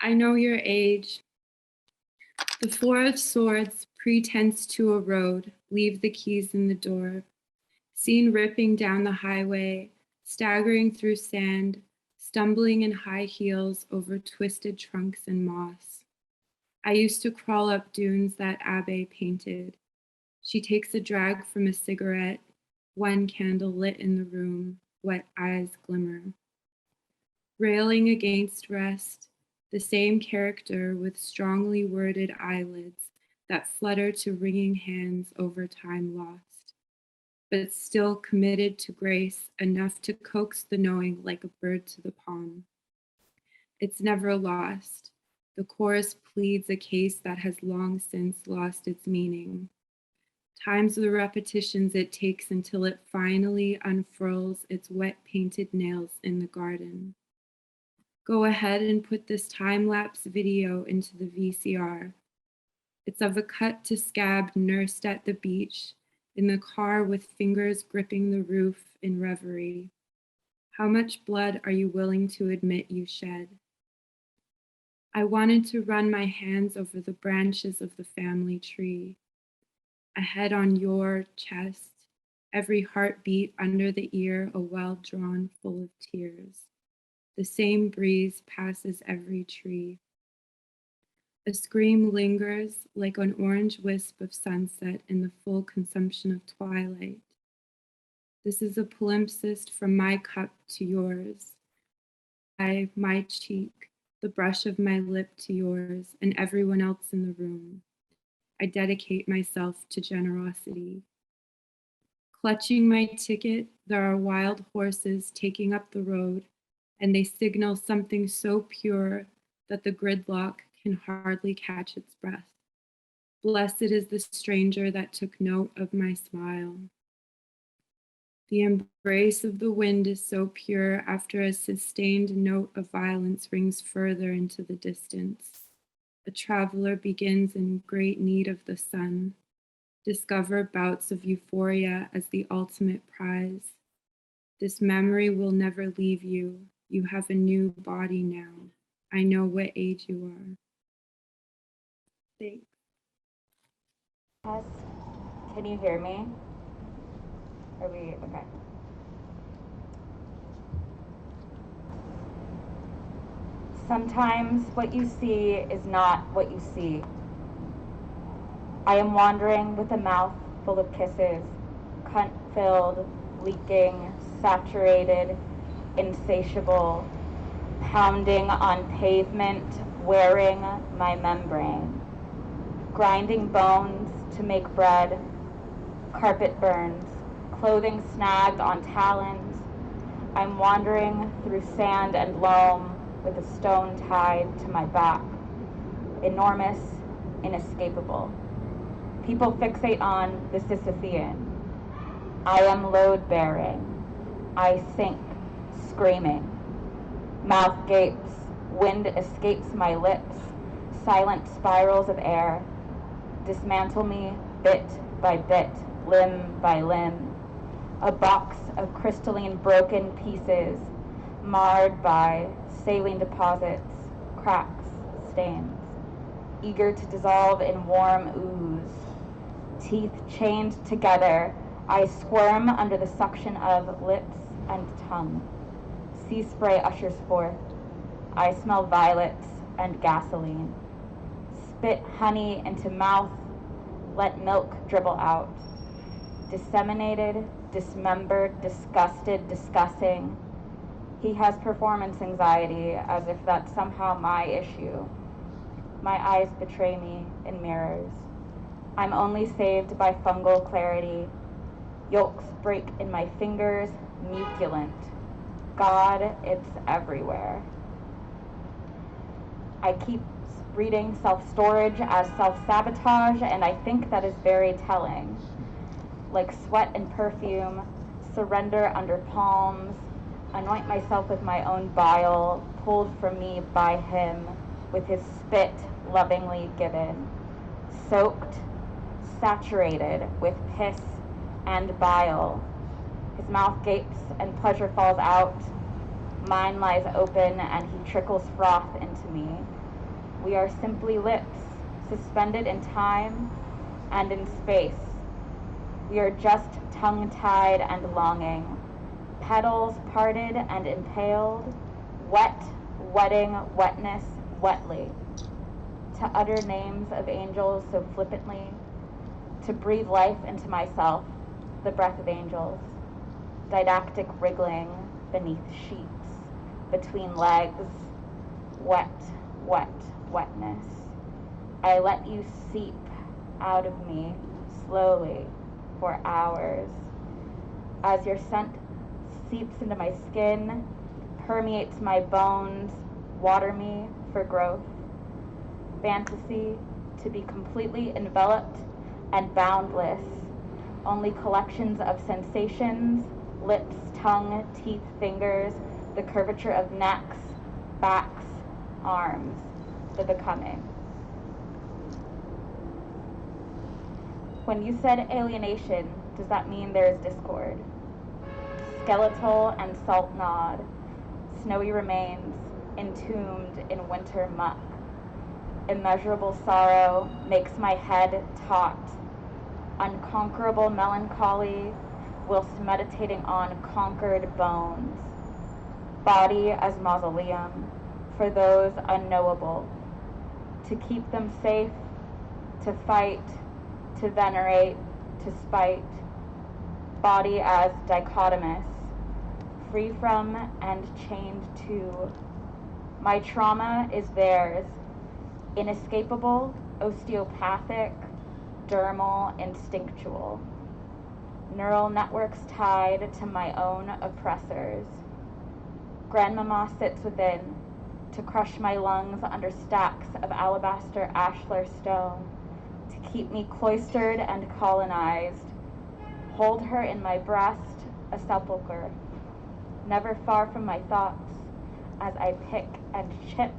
I know your age. The Four of Swords, pretense to a road, leave the keys in the door. Seen ripping down the highway, staggering through sand, stumbling in high heels over twisted trunks and moss. I used to crawl up dunes that Abbé painted. She takes a drag from a cigarette, one candle lit in the room, wet eyes glimmer. Railing against rest, the same character with strongly worded eyelids that flutter to wringing hands over time lost, but still committed to grace enough to coax the knowing like a bird to the palm. It's never lost. The chorus pleads a case that has long since lost its meaning. Times the repetitions it takes until it finally unfurls its wet painted nails in the garden. Go ahead and put this time-lapse video into the VCR. It's of a cut to scab nursed at the beach, in the car with fingers gripping the roof in reverie. How much blood are you willing to admit you shed? I wanted to run my hands over the branches of the family tree. A head on your chest, every heartbeat under the ear a well drawn full of tears. The same breeze passes every tree. A scream lingers like an orange wisp of sunset in the full consumption of twilight. This is a palimpsest from my cup to yours. My cheek, the brush of my lip to yours, and everyone else in the room. I dedicate myself to generosity. Clutching my ticket, there are wild horses taking up the road, and they signal something so pure that the gridlock can hardly catch its breath. Blessed is the stranger that took note of my smile. The embrace of the wind is so pure after a sustained note of violence rings further into the distance. A traveler begins in great need of the sun. Discover bouts of euphoria as the ultimate prize. This memory will never leave you. You have a new body now. I know what age you are. Thanks. Yes. Can you hear me? Are we okay? Sometimes what you see is not what you see. I am wandering with a mouth full of kisses, cunt-filled, leaking, saturated, insatiable, pounding on pavement, wearing my membrane, grinding bones to make bread, carpet burns, clothing snagged on talons. I'm wandering through sand and loam with a stone tied to my back, enormous, inescapable. People fixate on the Sisyphean. I am load-bearing. I sink, screaming. Mouth gapes, wind escapes my lips, silent spirals of air. Dismantle me bit by bit, limb by limb. A box of crystalline broken pieces, marred by saline deposits, cracks, stains, eager to dissolve in warm ooze. Teeth chained together, I squirm under the suction of lips and tongue. Sea spray ushers forth. I smell violets and gasoline. Spit honey into mouth, let milk dribble out. Disseminated, dismembered, disgusted, discussing. He has performance anxiety, as if that's somehow my issue. My eyes betray me in mirrors. I'm only saved by fungal clarity. Yolks break in my fingers, muculent. God, it's everywhere. I keep reading self-storage as self-sabotage, and I think that is very telling. Like sweat and perfume, surrender under palms, anoint myself with my own bile, pulled from me by him, with his spit lovingly given. Soaked, saturated with piss and bile. His mouth gapes and pleasure falls out. Mine lies open and he trickles froth into me. We are simply lips, suspended in time and in space. We are just tongue-tied and longing, petals parted and impaled, wet, wetting wetness wetly, to utter names of angels so flippantly, to breathe life into myself, the breath of angels, didactic wriggling beneath sheets, between legs, wet, wet, wetness. I let you seep out of me slowly for hours. As your scent seeps into my skin, permeates my bones, water me for growth. Fantasy to be completely enveloped and boundless, only collections of sensations, lips, tongue, teeth, fingers, the curvature of necks, backs, arms, the becoming. When you said alienation, does that mean there is discord? Skeletal and salt gnawed, snowy remains, entombed in winter muck. Immeasurable sorrow makes my head taut. Unconquerable melancholy whilst meditating on conquered bones. Body as mausoleum for those unknowable. To keep them safe, to fight, to venerate, to spite. Body as dichotomous, free from and chained to. My trauma is theirs, inescapable, osteopathic, dermal, instinctual. Neural networks tied to my own oppressors. Grandmama sits within to crush my lungs under stacks of alabaster ashlar stone, to keep me cloistered and colonized. Hold her in my breast, a sepulcher, never far from my thoughts, as I pick and chip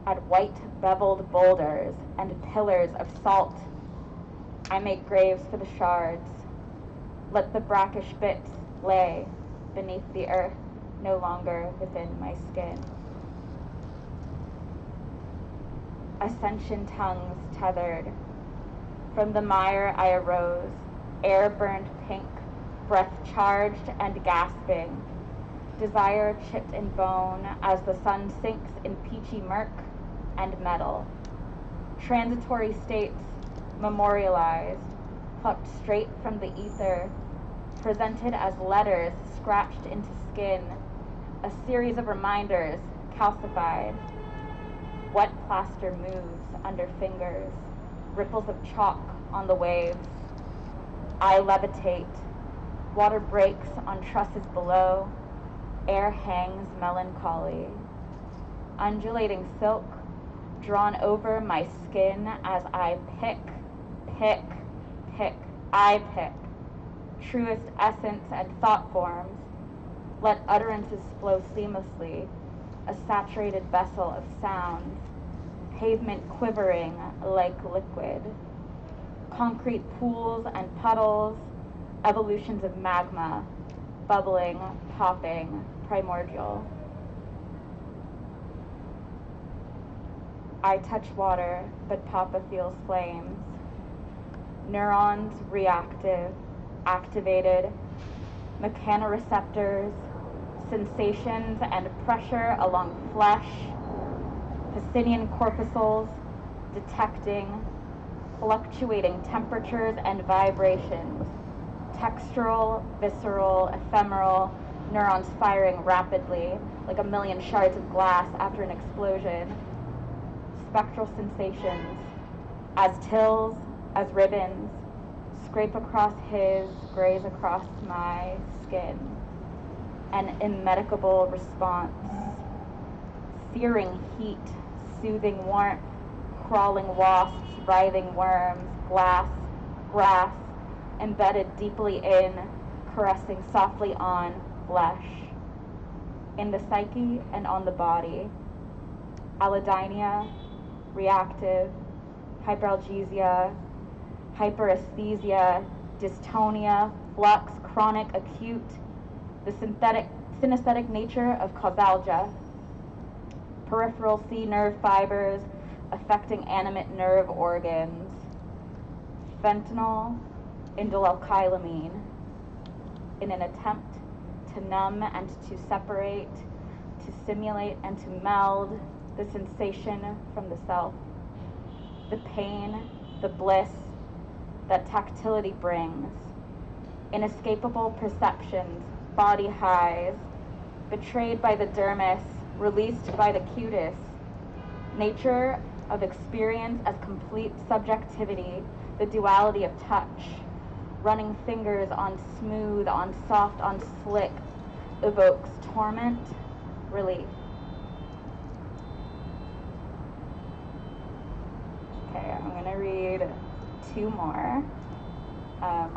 at white beveled boulders and pillars of salt. I make graves for the shards. Let the brackish bits lay beneath the earth, no longer within my skin. Ascension tongues tethered. From the mire I arose, air burned pink, breath charged and gasping. Desire chipped in bone as the sun sinks in peachy murk and metal. Transitory states memorialized, plucked straight from the ether, presented as letters scratched into skin, a series of reminders calcified. Wet plaster moves under fingers, ripples of chalk on the waves. I levitate, water breaks on trusses below, air hangs melancholy. Undulating silk drawn over my skin as I pick, I pick. Truest essence and thought forms, let utterances flow seamlessly, a saturated vessel of sounds, pavement quivering like liquid. Concrete pools and puddles, evolutions of magma, bubbling, popping, primordial. I touch water, but Papa feels flames. Neurons reactive, activated, mechanoreceptors, sensations and pressure along flesh, Pacinian corpuscles, detecting, fluctuating temperatures and vibrations, textural, visceral, ephemeral, neurons firing rapidly like a million shards of glass after an explosion. Spectral sensations, as tills, as ribbons, scrape across his, graze across my skin. An immedicable response, searing heat, soothing warmth, crawling wasps, writhing worms, glass, grass, embedded deeply in, caressing softly on flesh, in the psyche and on the body. Allodynia, reactive, hyperalgesia, hyperesthesia, dystonia, flux, chronic, acute, the synesthetic nature of causalgia, peripheral C nerve fibers affecting animate nerve organs. Fentanyl, indolechylamine, in an attempt to numb and to separate, to simulate and to meld the sensation from the self, the pain, the bliss that tactility brings, inescapable perceptions, body highs, betrayed by the dermis, released by the cutis, nature of experience as complete subjectivity, the duality of touch, running fingers on smooth, on soft, on slick, evokes torment, relief. Okay, I'm gonna read 2 more.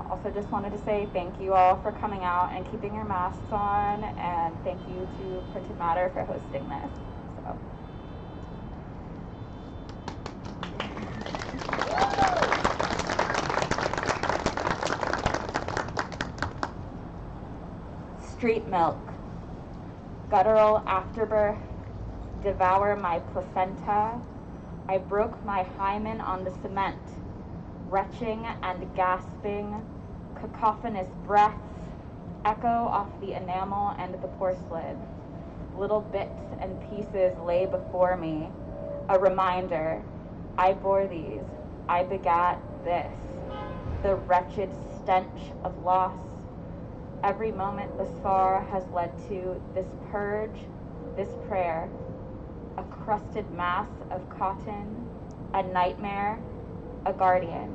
Also just wanted to say thank you all for coming out and keeping your masks on, and thank you to Printed Matter for hosting this. So. Street milk, guttural afterbirth, devour my placenta. I broke my hymen on the cement, retching and gasping, cacophonous breaths echo off the enamel and the porcelain. Little bits and pieces lay before me, a reminder. I bore these, I begat this, the wretched stench of loss. Every moment thus far has led to this purge, this prayer, a crusted mass of cotton, a nightmare, a guardian.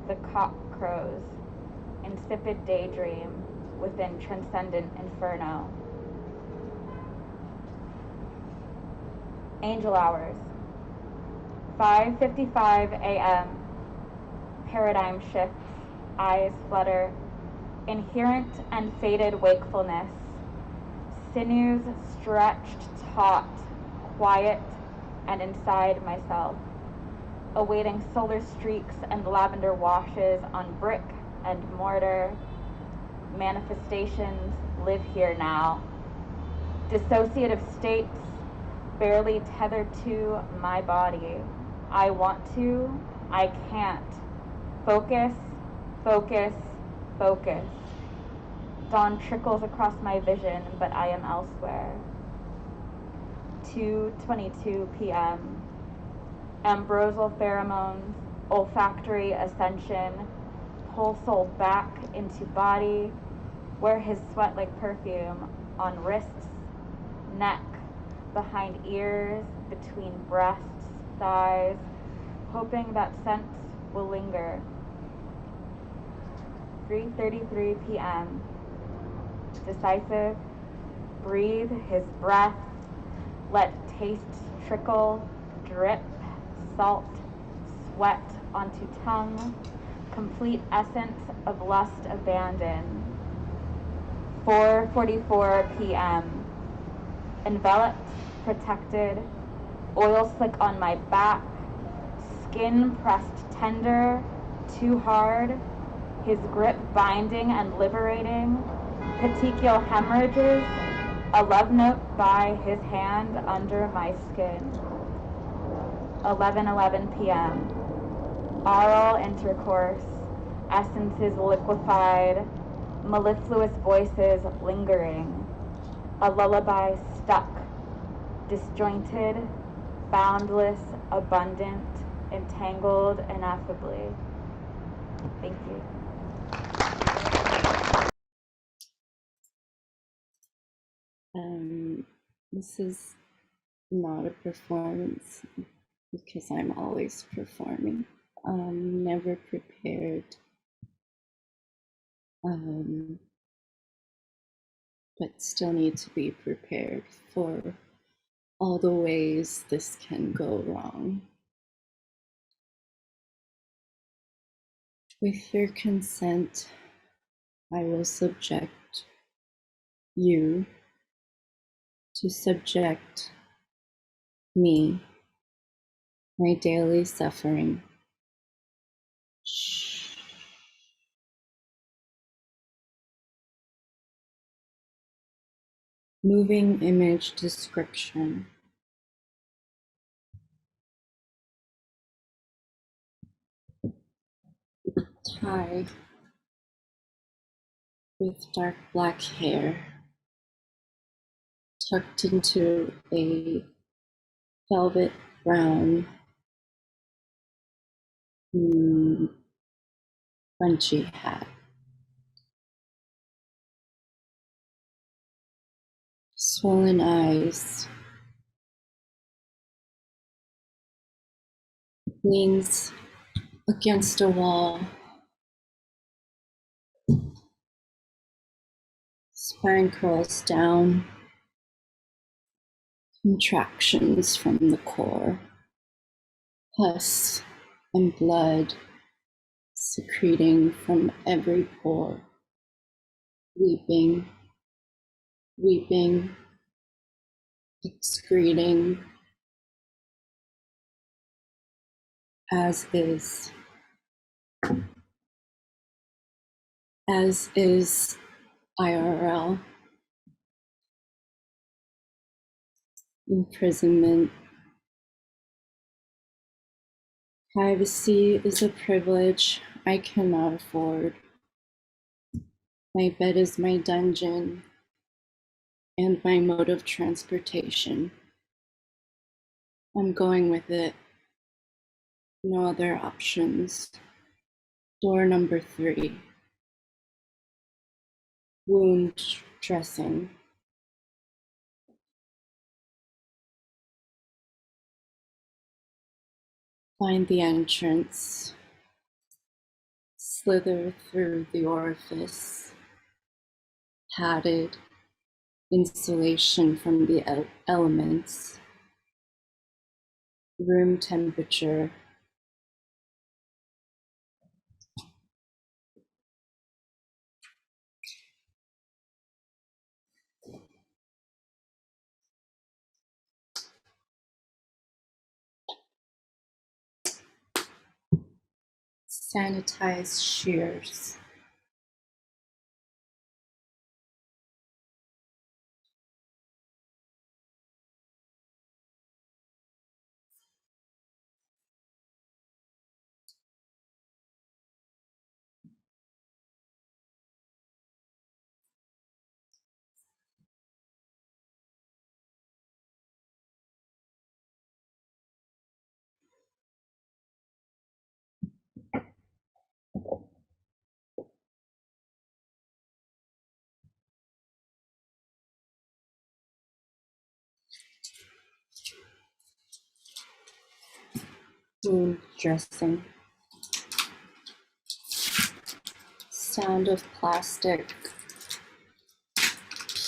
The cock crows, insipid daydream within transcendent inferno. Angel hours, 5:55 a.m. Paradigm shifts, eyes flutter, inherent and faded wakefulness, sinews stretched taut, quiet and inside myself, awaiting solar streaks and lavender washes on brick and mortar. Manifestations live here now. Dissociative states barely tethered to my body. I want to, I can't. Focus, focus, focus. Dawn trickles across my vision, but I am elsewhere. 2:22 p.m. Ambrosial pheromones, olfactory ascension, pull soul back into body, wear his sweat like perfume on wrists, neck, behind ears, between breasts, thighs, hoping that scents will linger. 3:33 p.m. Decisive, breathe his breath, let tastes trickle, drip, salt, sweat onto tongue, complete essence of lust abandoned. 4:44 p.m. Enveloped, protected, oil slick on my back, skin pressed tender, too hard, his grip binding and liberating, petechial hemorrhages, a love note by his hand under my skin. 11:11 p.m. Oral intercourse, essences liquefied, mellifluous voices lingering, a lullaby stuck, disjointed, boundless, abundant, entangled ineffably. Thank you. This is not a performance because I'm always performing. Never prepared, but still need to be prepared for all the ways this can go wrong. With your consent, I will subject you to subject me, my daily suffering. Shh. Moving image description. tie with dark black hair tucked into a velvet brown bunchy hat. Swollen eyes, leans against a wall, spine curls down, contractions from the core, pus and blood secreting from every pore, weeping, weeping, excreting, as is IRL. Imprisonment. Privacy is a privilege I cannot afford. My bed is my dungeon and my mode of transportation. I'm going with it. No other options. Door number 3. Wound dressing. Find the entrance. Slither through the orifice. Padded. Insulation from the elements. Room temperature. Sanitized shears. Wound dressing. Sound of plastic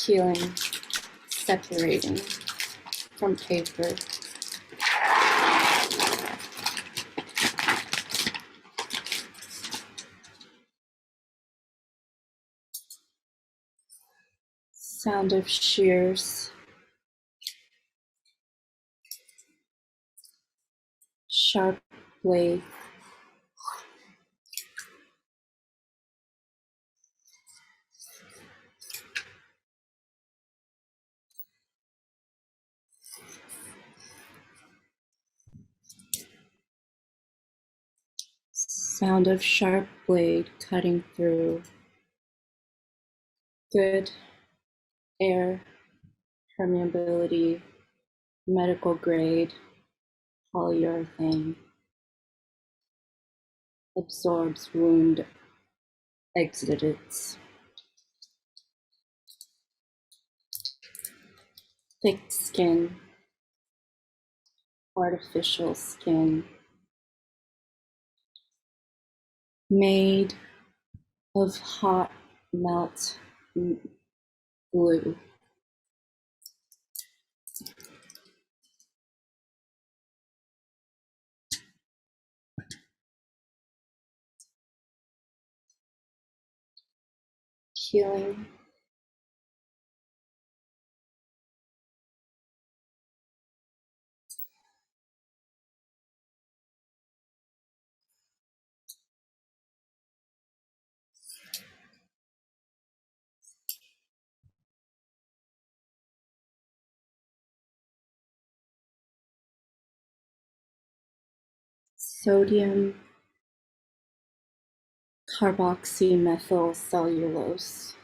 peeling, separating from paper. Sound of shears. Sharp blade. Sound of sharp blade cutting through. Good air permeability, medical grade, polyurethane. Absorbs wound exudates. Thick skin, artificial skin. Made of hot melt glue. Healing. Sodium carboxymethyl cellulose.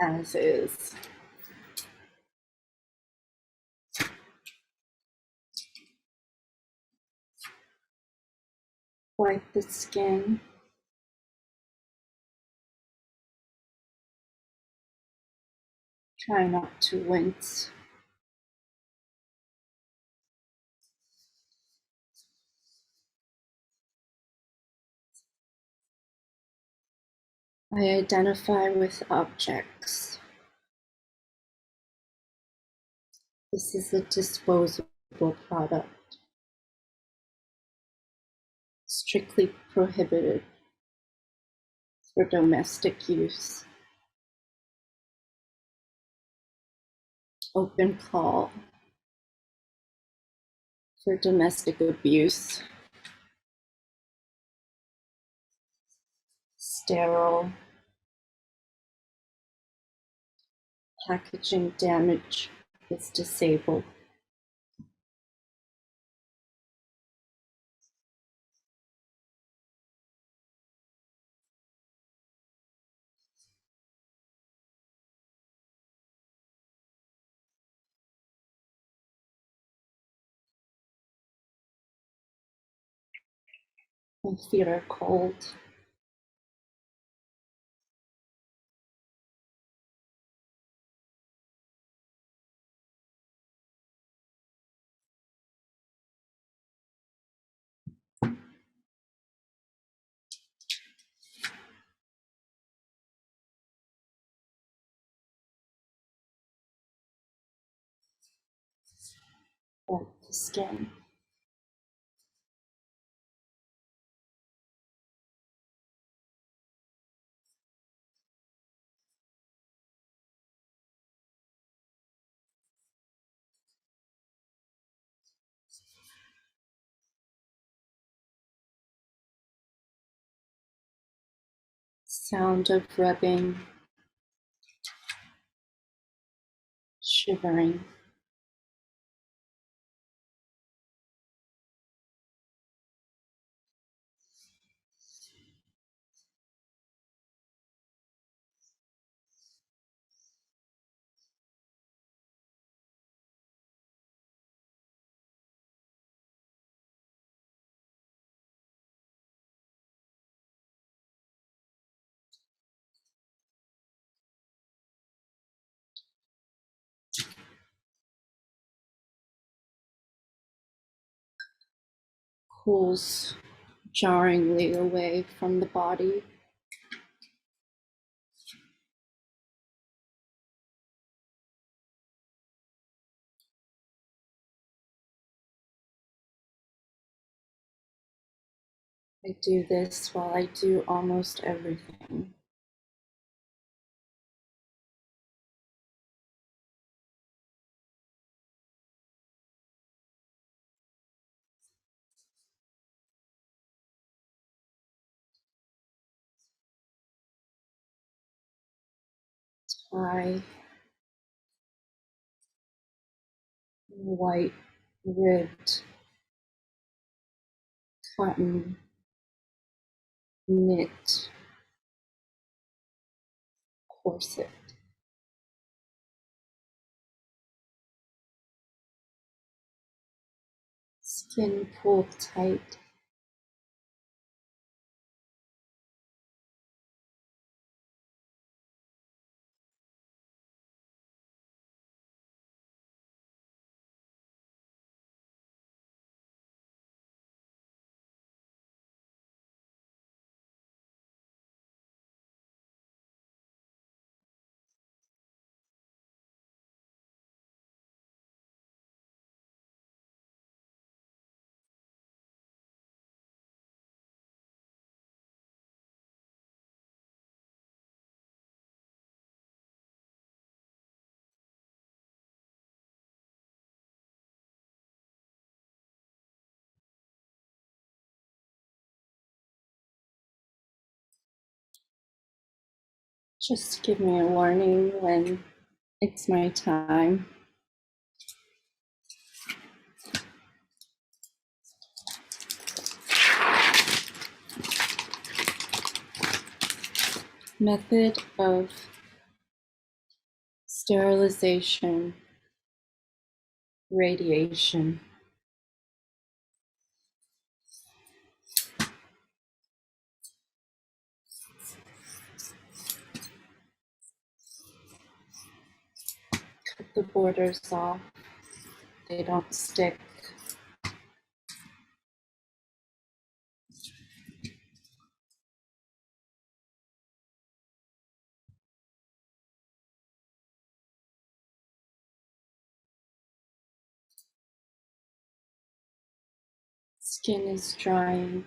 As is. Wipe the skin. Try not to wince. I identify with objects. This is a disposable product, strictly prohibited for domestic use. Open call for domestic abuse. Sterile. Packaging damage is disabled. My feet are cold. Wipe the skin. Sound of rubbing, shivering. Pulls jarringly away from the body. I do this while I do almost everything. Tie white ribbed cotton knit corset. Skin pulled tight. Just give me a warning when it's my time. Method of sterilization, radiation. Cut the borders off, they don't stick. Skin is drying.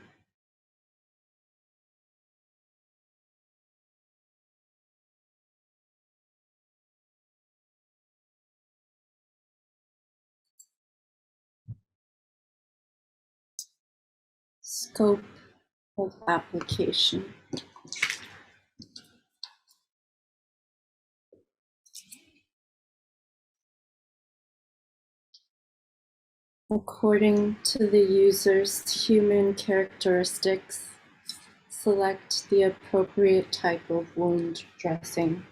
Scope of application. According to the user's human characteristics, select the appropriate type of wound dressing.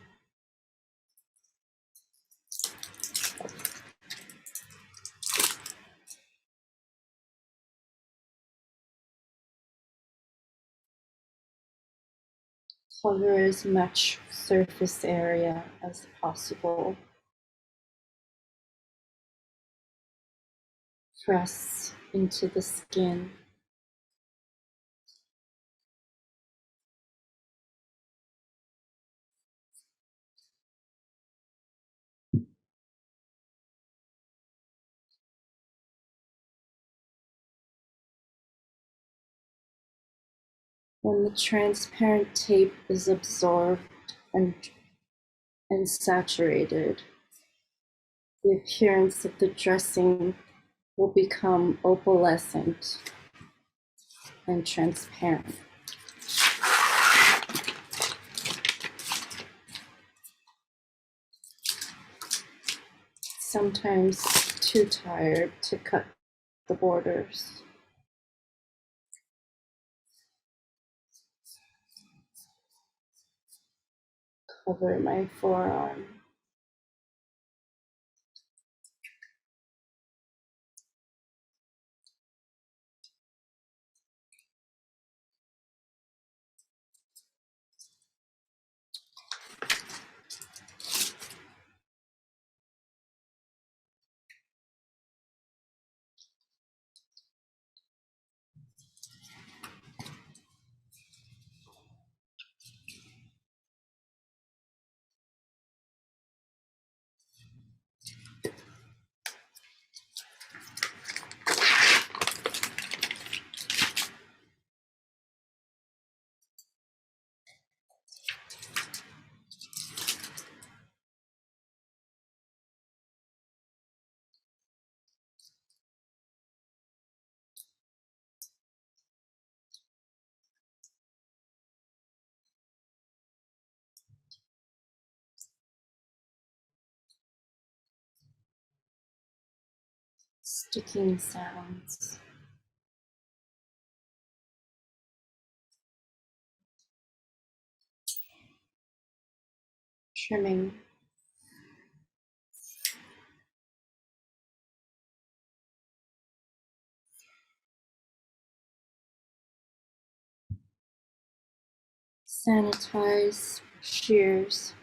Cover as much surface area as possible. Press into the skin. When the transparent tape is absorbed and saturated, the appearance of the dressing will become opalescent and transparent. Sometimes too tired to cut the borders. Cover my forearm. Sticking sounds. Trimming. Sanitize shears.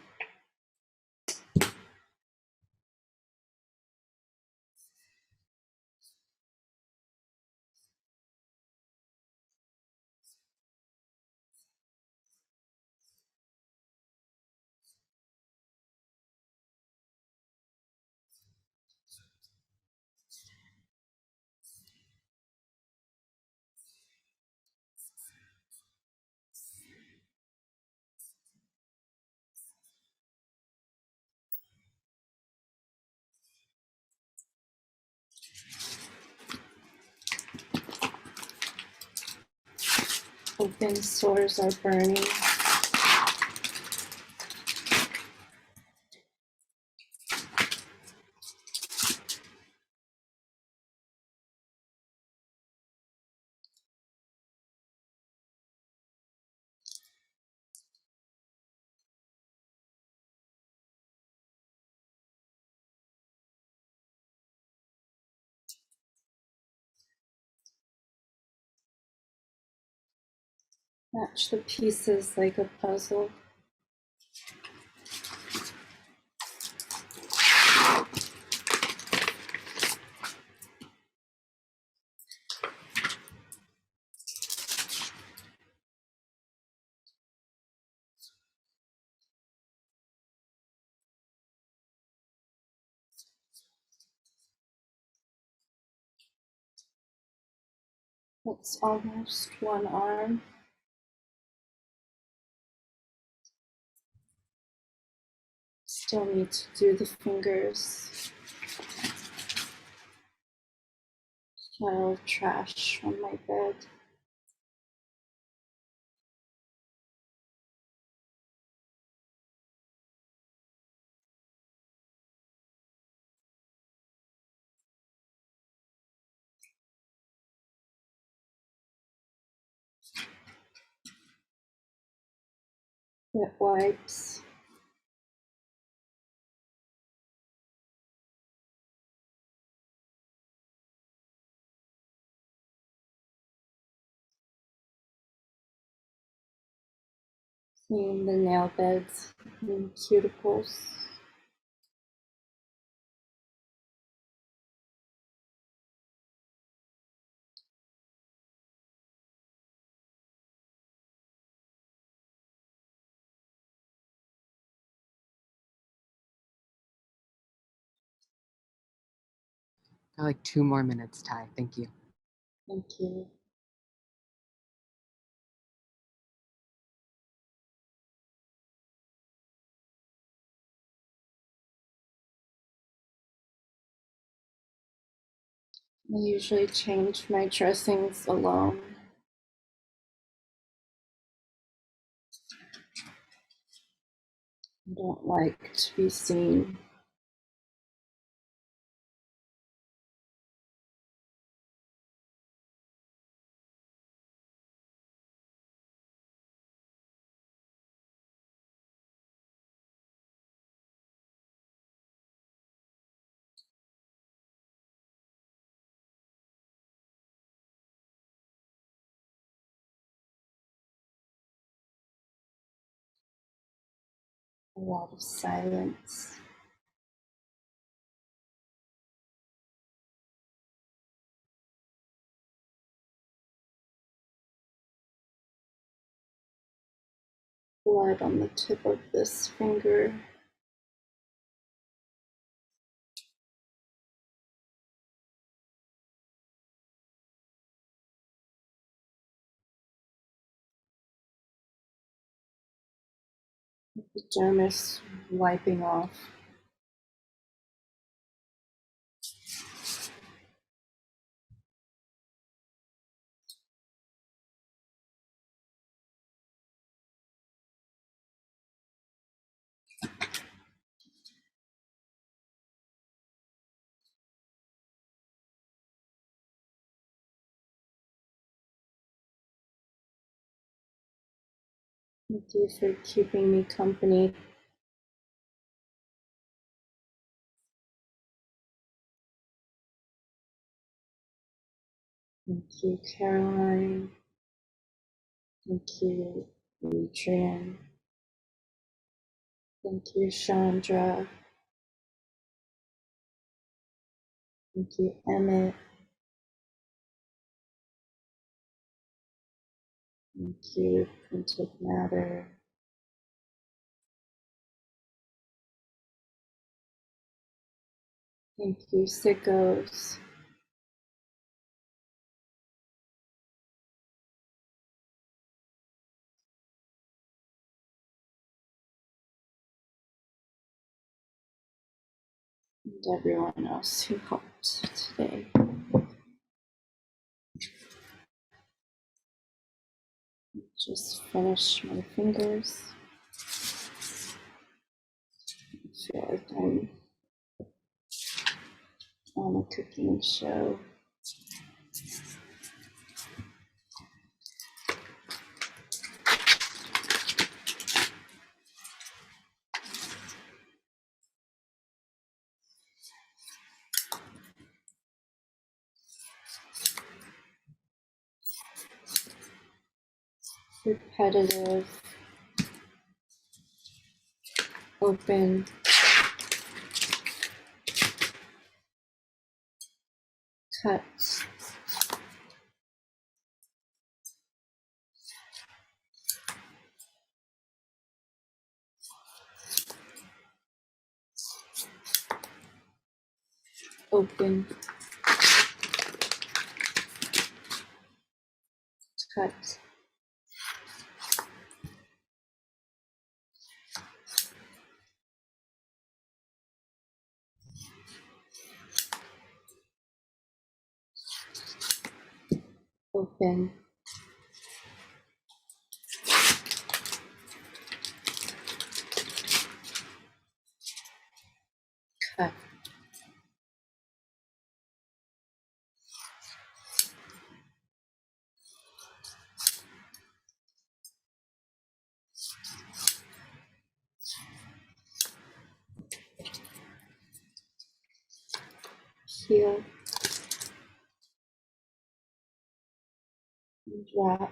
Open sores are burning. Match the pieces like a puzzle. It's almost one arm. Still need to do the fingers. Pile of trash on my bed. Wet wipes. Clean the nail beds and cuticles. Got like 2 more minutes, Ty. Thank you. Thank you. I usually change my dressings alone. I don't like to be seen. A lot of silence. Blood on the tip of this finger. The dermis wiping off. Thank you for keeping me company. Thank you, Caroline. Thank you, Adrian. Thank you, Chandra. Thank you, Emmett. Thank you, Printed Matter. Thank you, Sickos. And everyone else who helped today. Just finish my fingers. I feel like I'm on a cooking show. repetitive, open, cut, open, cut, open, cut, heel, and wrap,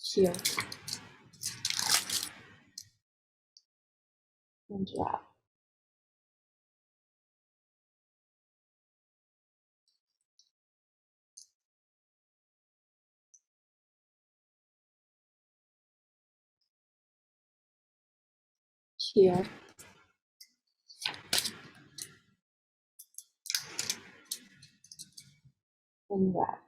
heel, and wrap. Heel, and wrap.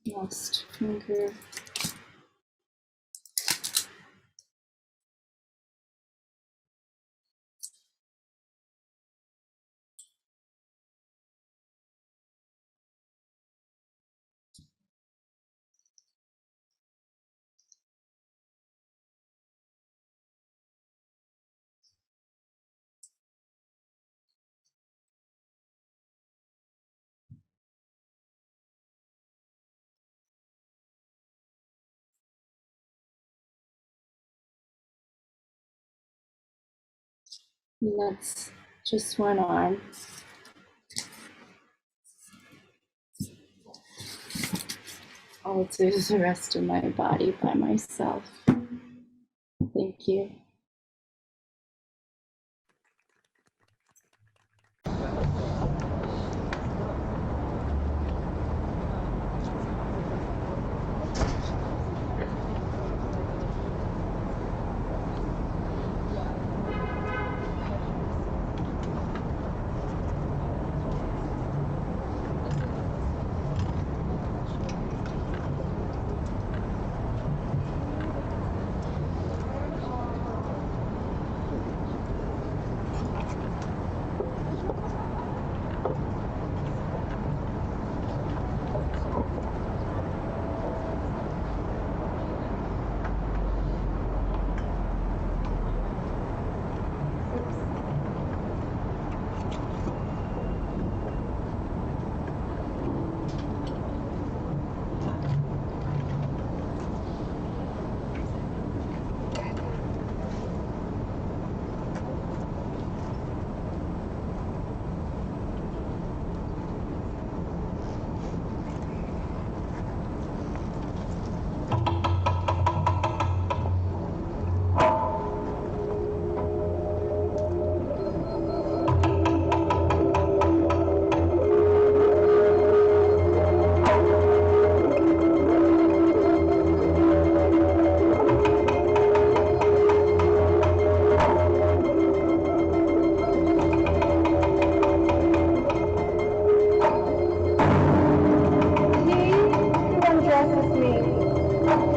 Last finger, and that's just one arm. I'll do the rest of my body by myself. Thank you.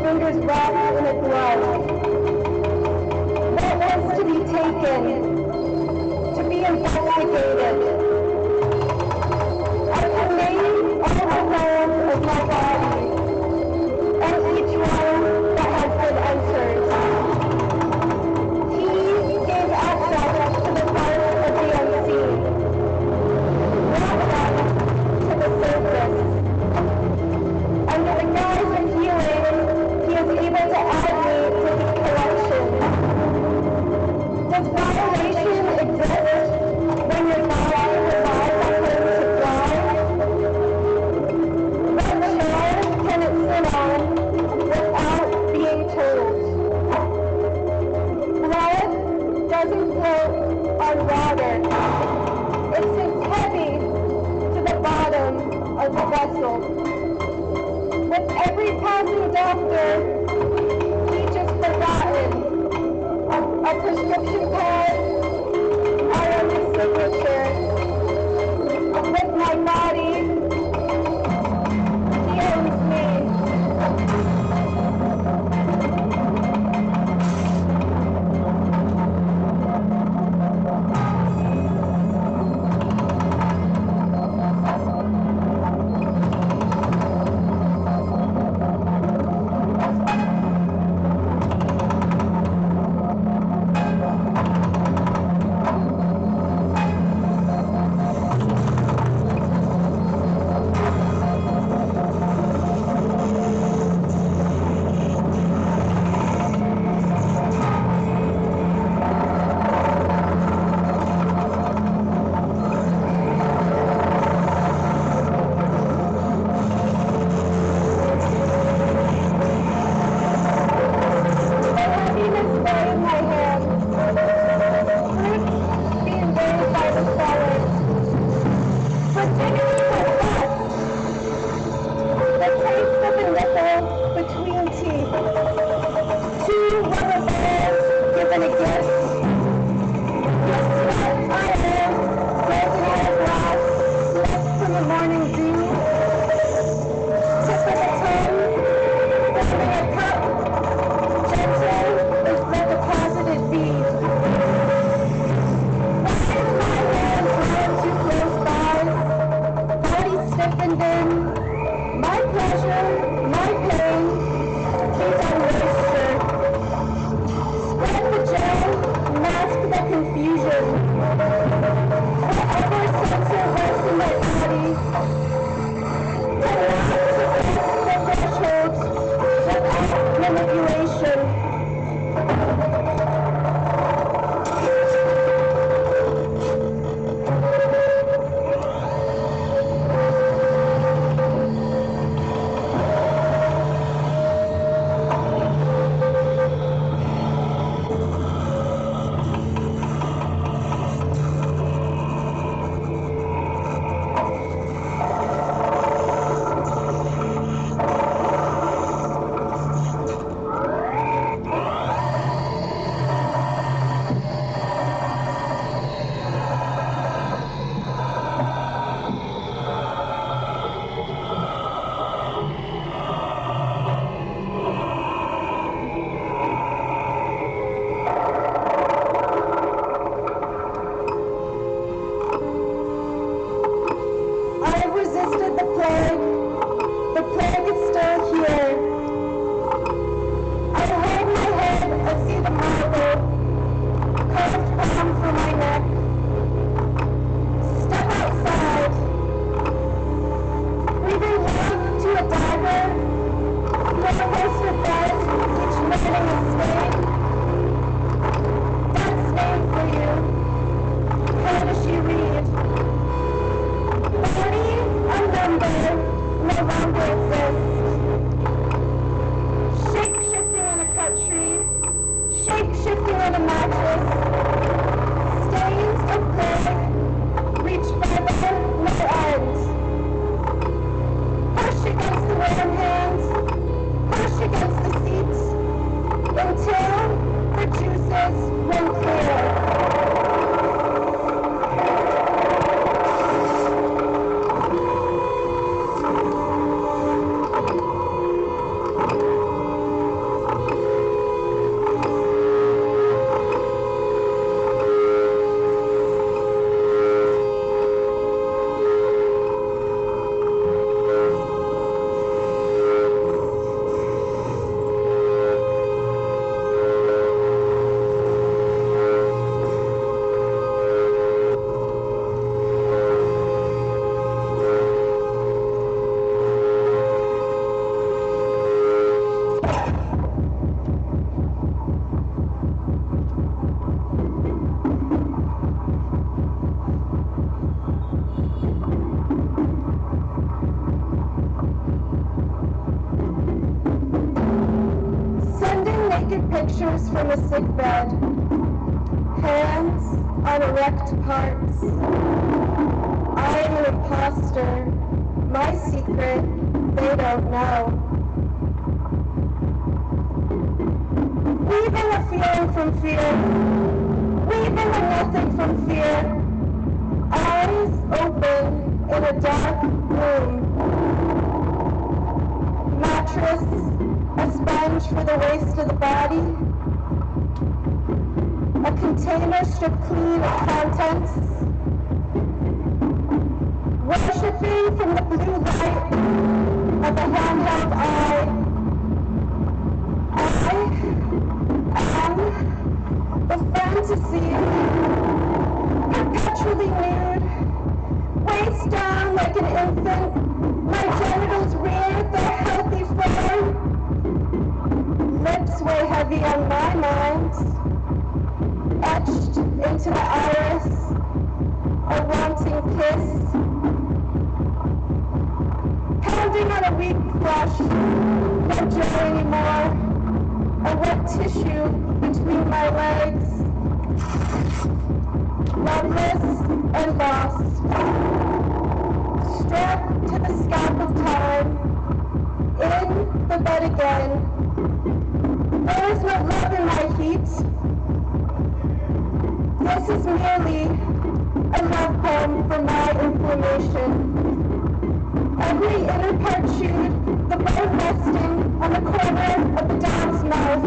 Fingers wrapped in a glove. What was to be taken, to be investigated. I can name all the bones of my body, and each one that has been entered. He gave access to the parts of the unseen, brought them to the surface. Under the guise of healing, he is able to add me to his collection. Does violation exist when your body relies on him to fly? What chair can it sit on without being told? Blood doesn't float on water. It sits heavy to the bottom of the vessel. With every passing doctor, each is forgotten. A prescription pad, I am his signature. With my body, he owns me. naked pictures from a sick bed, hands on erect parts. I am an imposter. My secret, they don't know. Weaving a feeling from fear, weaving a nothing from fear. Eyes open in a dark room. Mattress, a sponge for the waste of the body. A container stripped clean of contents. Worshipping from the blue light of a handheld eye. I am the fantasy, perpetually nude, waist down like an infant, my genitals rear their healthy form, lips weigh heavy on my mind, etched into the iris, a wanting kiss, pounding on a weak flesh, no joy anymore, a wet tissue between my legs, loveless and lost, strapped to the scalp of time, in the bed again. There is no love in my heat. This is merely a love poem for my inflammation. Every inner part chewed, the bone resting on the corner of the dog's mouth.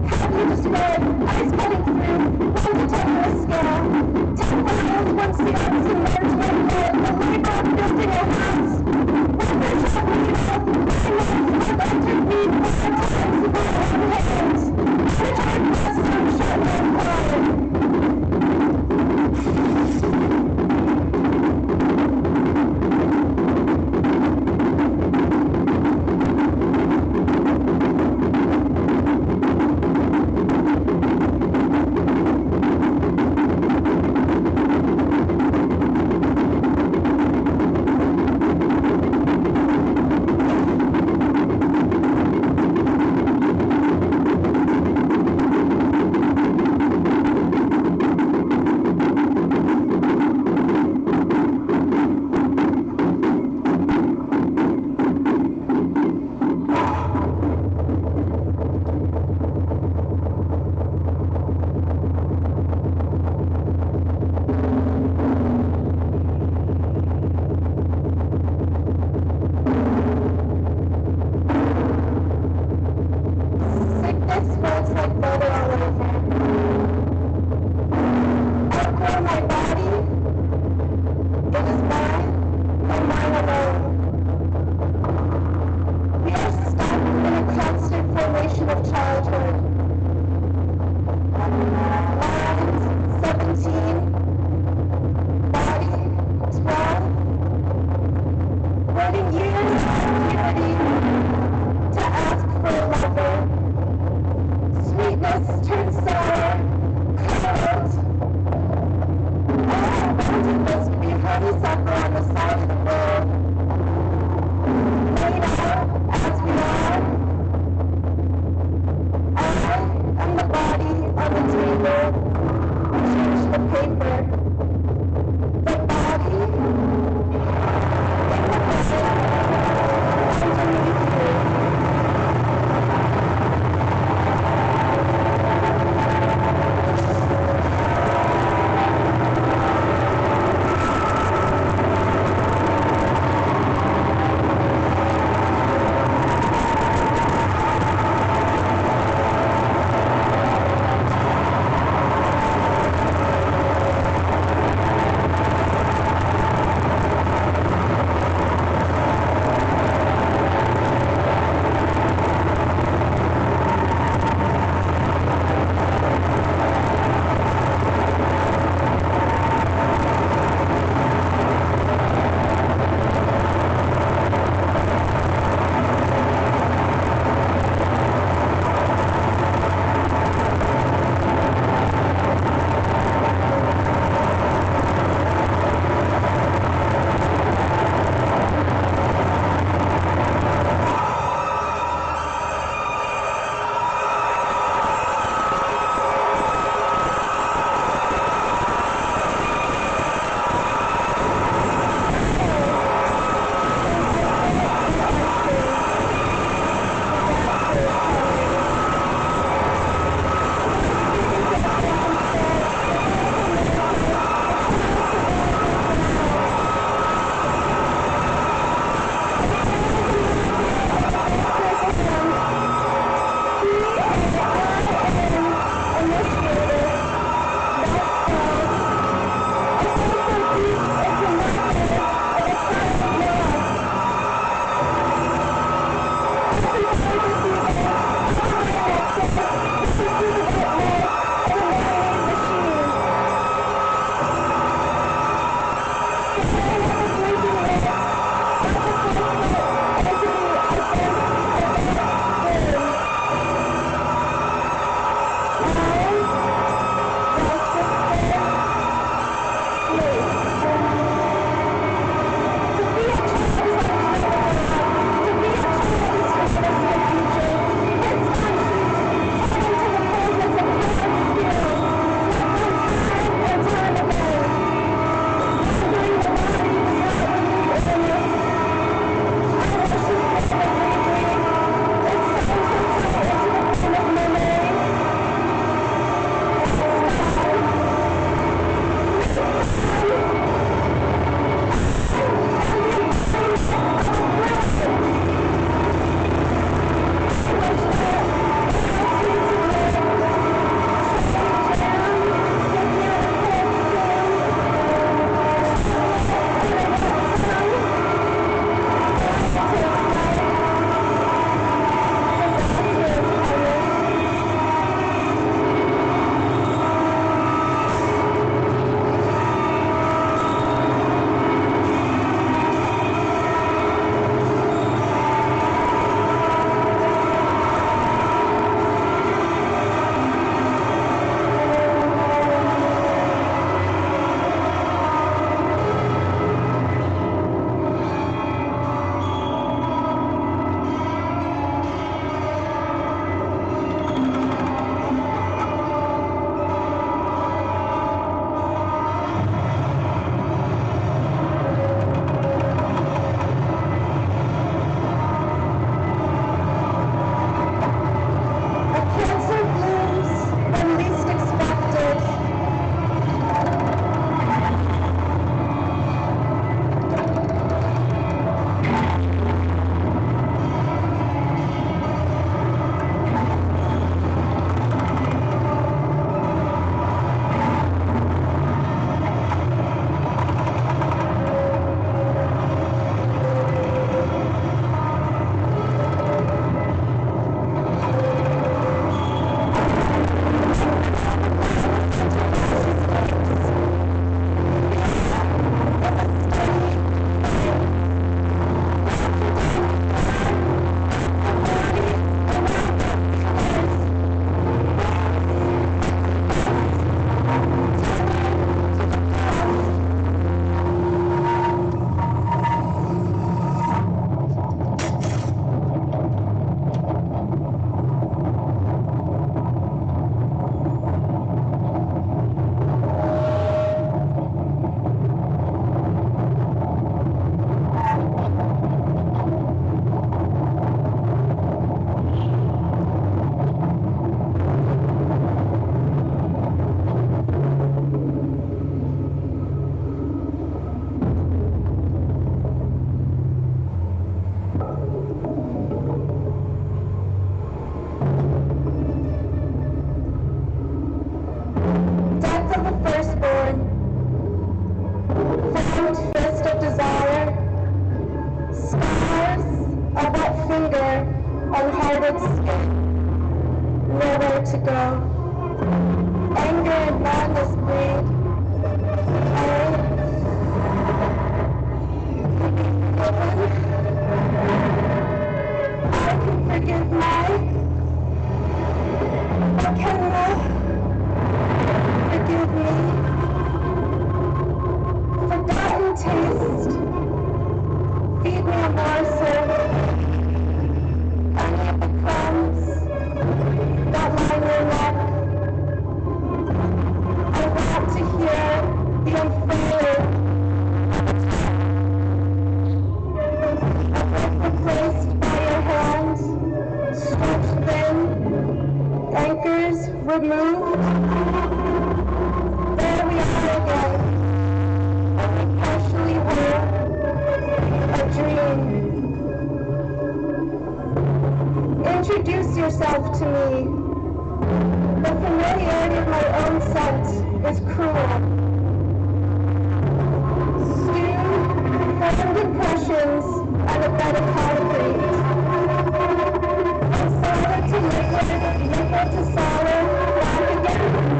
How do you describe ice cutting through, one to 10 scale? 10 miles once the oxen merged my head, the labor of building a house. When there's a needle, I've entered me 4 times with my own hands. Which I must have shut my fire. Paper. unhearted skin, nowhere to go. Anger and madness breed. I can forgive but can you forgive me? Forgotten taste. Feed me a morsel. Any of the crumbs that line your neck. I want to hear the unfailing replaced by your hand, stretched thin, anchors removed. There we are again, only partially whole, a dream. Introduce yourself to me. The familiarity of my own scent is cruel. Stew, formed impressions, and a bed of concrete. From solid to liquid, liquid to solid, back again.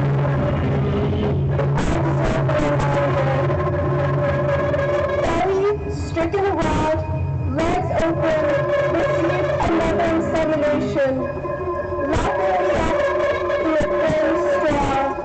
I deserve no longer. Belly, stricken around, legs open, receive another insemination. Lapping me up through a thin straw.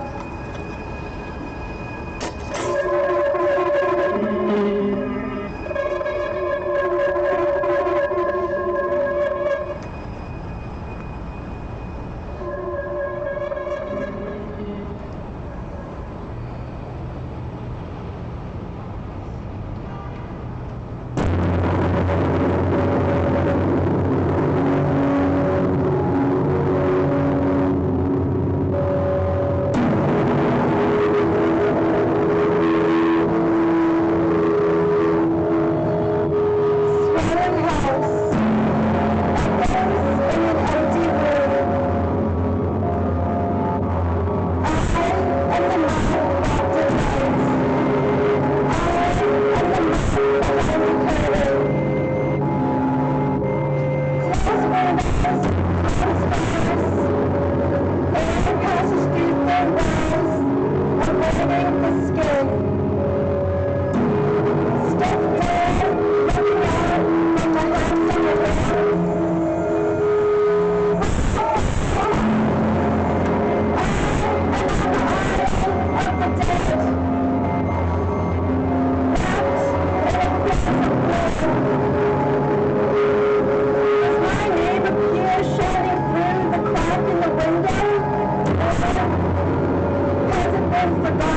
Forgotten.